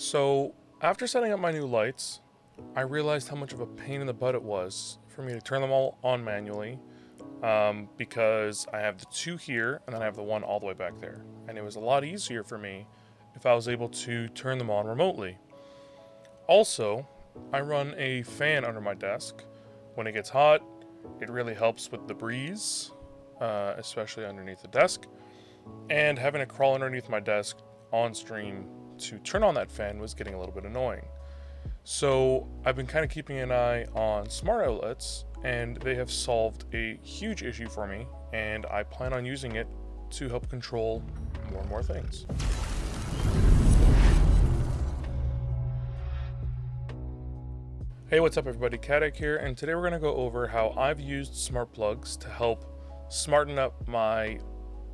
So, after setting up my new lights, I realized how much of a pain in the butt it was for me to turn them all on manually, because I have the two here and then I have the one all the way back there. And it was a lot easier for me if I was able to turn them on remotely. Also, I run a fan under my desk. When it gets hot, it really helps with the breeze, especially underneath the desk. And having to crawl underneath my desk on stream to turn on that fan was getting a little bit annoying. So I've been kind of keeping an eye on smart outlets, and they have solved a huge issue for me, and I plan on using it to help control more and more things. Hey, what's up everybody, Caddac here, and today we're going to go over how I've used smart plugs to help smarten up my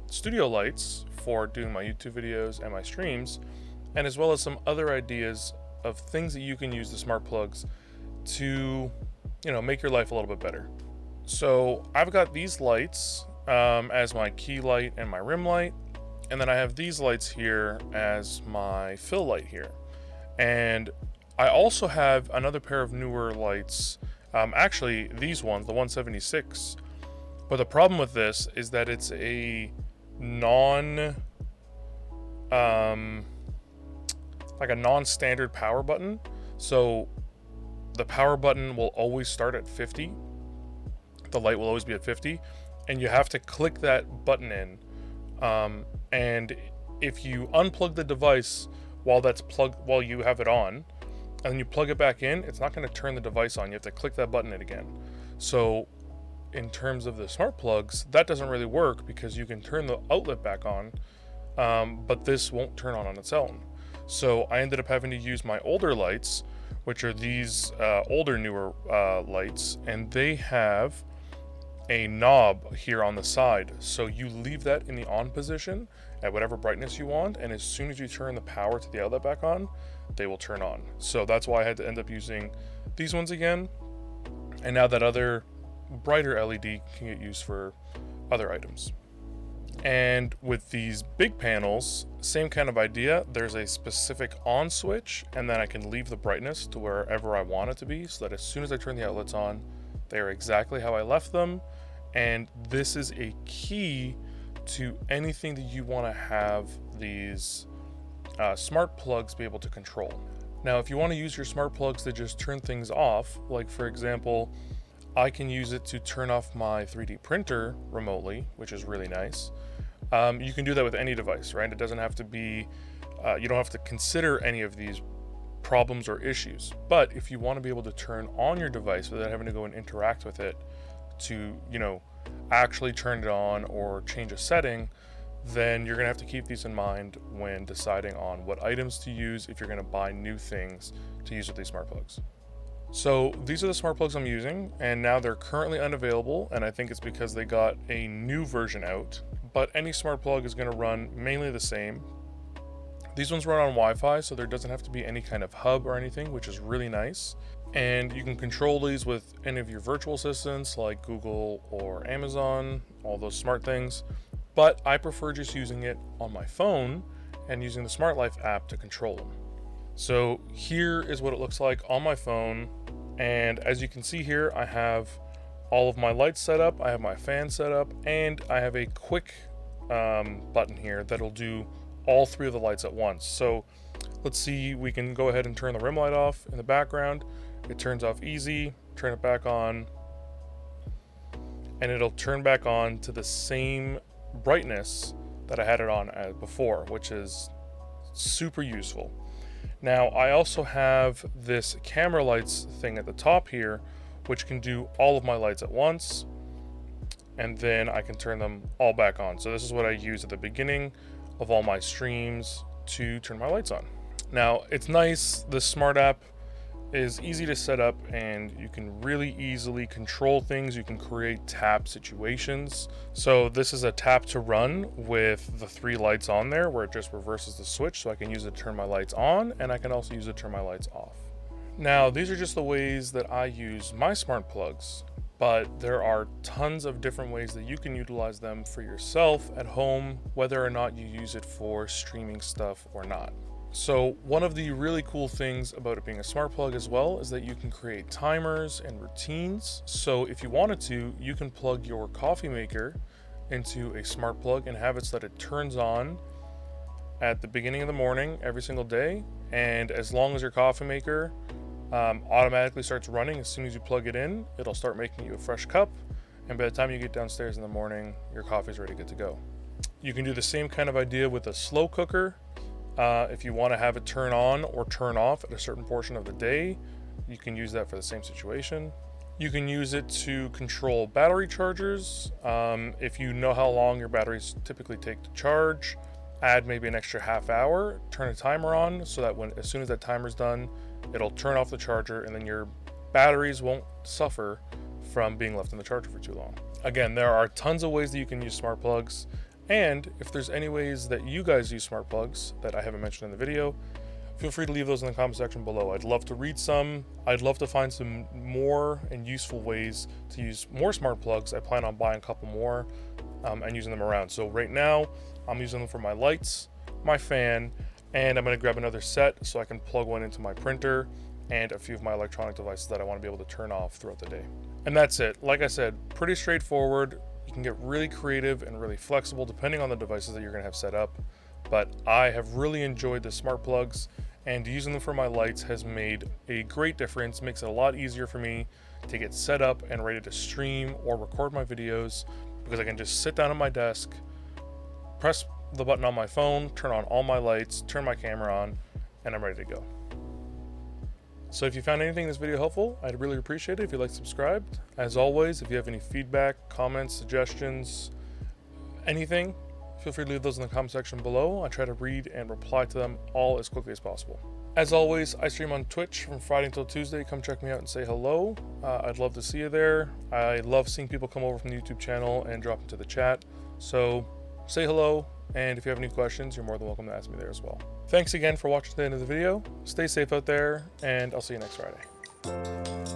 studio lights for doing my YouTube videos and my streams, and as well as some other ideas of things that you can use the smart plugs to, make your life a little bit better. So I've got these lights as my key light and my rim light, and then I have these lights here as my fill light here. And I also have another pair of newer lights, actually these ones, the 176. But the problem with this is that it's a non-standard power button. So the power button will always start at 50. The light will always be at 50, and you have to click that button in. And if you unplug the device while you have it on, and then you plug it back in, it's not going to turn the device on. You have to click that button in again. So in terms of the smart plugs, that doesn't really work because you can turn the outlet back on, but this won't turn on its own. So I ended up having to use my older lights, which are these newer lights, and they have a knob here on the side. So you leave that in the on position at whatever brightness you want, and as soon as you turn the power to the outlet back on, they will turn on. So that's why I had to end up using these ones again. And now that other brighter LED can get used for other items. And with these big panels, same kind of idea. There's a specific on switch, and then I can leave the brightness to wherever I want it to be, so that as soon as I turn the outlets on, they are exactly how I left them. And this is a key to anything that you want to have these smart plugs be able to control. Now, if you want to use your smart plugs to just turn things off, like for example, I can use it to turn off my 3D printer remotely, which is really nice. You can do that with any device, right? It doesn't have to be, you don't have to consider any of these problems or issues. But if you want to be able to turn on your device without having to go and interact with it to, actually turn it on or change a setting, then you're gonna have to keep these in mind when deciding on what items to use if you're gonna buy new things to use with these smart plugs. So these are the smart plugs I'm using, and now they're currently unavailable, and I think it's because they got a new version out, but any smart plug is going to run mainly the same. These ones run on Wi-Fi, so there doesn't have to be any kind of hub or anything, which is really nice. And you can control these with any of your virtual assistants like Google or Amazon, all those smart things, but I prefer just using it on my phone and using the Smart Life app to control them. So here is what it looks like on my phone, and as you can see here, I have all of my lights set up, I have my fan set up, and I have a quick button here that'll do all three of the lights at once. So let's see, we can go ahead and turn the rim light off in the background. It turns off easy, turn it back on, and it'll turn back on to the same brightness that I had it on before, which is super useful. Now, I also have this camera lights thing at the top here, which can do all of my lights at once, and then I can turn them all back on. So this is what I use at the beginning of all my streams to turn my lights on. Now, it's nice, the smart app is easy to set up, and you can really easily control things. You can create tap situations. So this is a tap to run with the three lights on there, where it just reverses the switch, so I can use it to turn my lights on, and I can also use it to turn my lights off. Now, these are just the ways that I use my smart plugs, but there are tons of different ways that you can utilize them for yourself at home, whether or not you use it for streaming stuff or not. So one of the really cool things about it being a smart plug as well is that you can create timers and routines. So if you wanted to, you can plug your coffee maker into a smart plug and have it so that it turns on at the beginning of the morning every single day. And as long as your coffee maker automatically starts running, as soon as you plug it in, it'll start making you a fresh cup. And by the time you get downstairs in the morning, your coffee's ready to go. You can do the same kind of idea with a slow cooker. If you want to have it turn on or turn off at a certain portion of the day, you can use that for the same situation. You can use it to control battery chargers. If you know how long your batteries typically take to charge, add maybe an extra half hour, turn a timer on so that as soon as that timer's done, it'll turn off the charger and then your batteries won't suffer from being left in the charger for too long. Again, there are tons of ways that you can use smart plugs. And if there's any ways that you guys use smart plugs that I haven't mentioned in the video, feel free to leave those in the comment section below. I'd love to read some. I'd love to find some more and useful ways to use more smart plugs. I plan on buying a couple more and using them around. So right now, I'm using them for my lights, my fan, and I'm going to grab another set so I can plug one into my printer and a few of my electronic devices that I want to be able to turn off throughout the day. And that's it. Like I said, pretty straightforward. You can get really creative and really flexible depending on the devices that you're going to have set up. But I have really enjoyed the smart plugs, and using them for my lights has made a great difference. Makes it a lot easier for me to get set up and ready to stream or record my videos because I can just sit down at my desk, press the button on my phone, turn on all my lights, turn my camera on, and I'm ready to go. So if you found anything in this video helpful, I'd really appreciate it if you'd like to subscribe. As always, if you have any feedback, comments, suggestions, anything, feel free to leave those in the comment section below. I try to read and reply to them all as quickly as possible. As always, I stream on Twitch from Friday until Tuesday. Come check me out and say hello. I'd love to see you there. I love seeing people come over from the YouTube channel and drop into the chat. So say hello, and if you have any questions, you're more than welcome to ask me there as well. Thanks again for watching to the end of the video. Stay safe out there, and I'll see you next Friday.